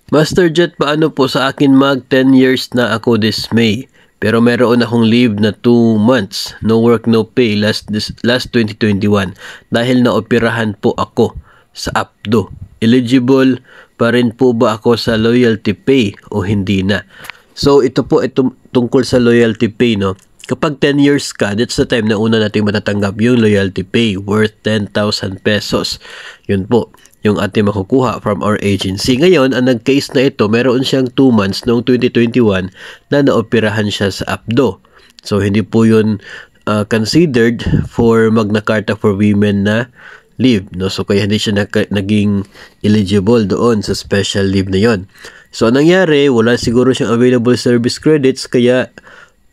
Master Jet, paano po sa akin mag 10 years na ako this May? Pero meron akong leave na 2 months. No work, no pay last 2021 dahil naoperahan po ako sa APDO. Eligible pa rin po ba ako sa loyalty pay o hindi na? So ito po tungkol sa loyalty pay, no? Kapag 10 years ka, that's the time na una natin matatanggap yung loyalty pay worth 10,000 pesos. Yun po yung ating makukuha from our agency. Ngayon, ang nag-case na ito, meron siyang 2 months noong 2021 na naoperahan siya sa APDO. So, hindi po yun considered for Magna Carta for Women na leave, no? So, kaya hindi siya naging eligible doon sa special leave na yon. So, anong nangyari, wala siguro siyang available service credits, kaya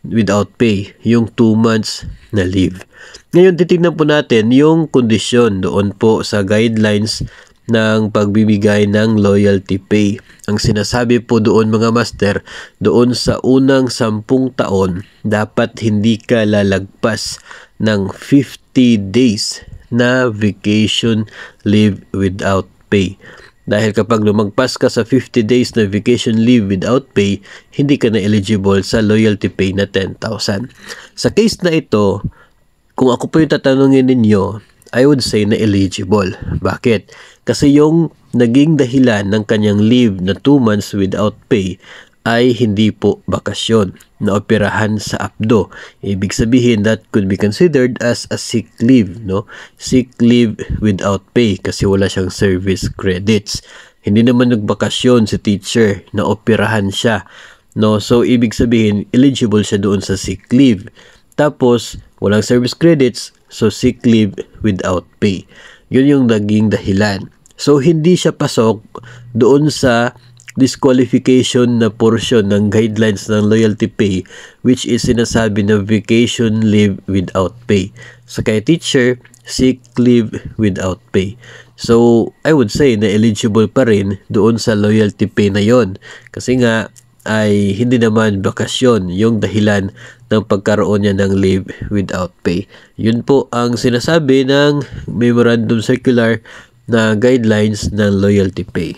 without pay yung 2 months na leave. Ngayon, titignan po natin yung kondisyon doon po sa guidelines ng pagbibigay ng loyalty pay. Ang sinasabi po doon, mga master, doon sa unang 10 taon, dapat hindi ka lalagpas ng 50 days na vacation leave without pay. Dahil kapag lumagpas ka sa 50 days na vacation leave without pay, hindi ka na eligible sa loyalty pay na 10,000. Sa case na ito, kung ako po yung tatanungin ninyo, I would say na eligible. Bakit? Kasi yung naging dahilan ng kanyang leave na 2 months without pay ay hindi po bakasyon, na operahan sa APDO. Ibig sabihin, that could be considered as a sick leave, no? Sick leave without pay kasi wala siyang service credits. Hindi naman nagbakasyon si teacher, na operahan siya, no? So, ibig sabihin, eligible siya doon sa sick leave. Tapos, walang service credits, so sick leave without pay. Yun yung naging dahilan. So, hindi siya pasok doon sa disqualification na portion ng guidelines ng loyalty pay, which is sinasabi na vacation leave without pay. So, kay teacher, sick leave without pay. So, I would say na eligible pa rin doon sa loyalty pay na yon. Kasi nga, ay hindi naman bakasyon yung dahilan ng pagkaroon niya ng leave without pay. Yun po ang sinasabi ng Memorandum Circular na guidelines ng loyalty pay.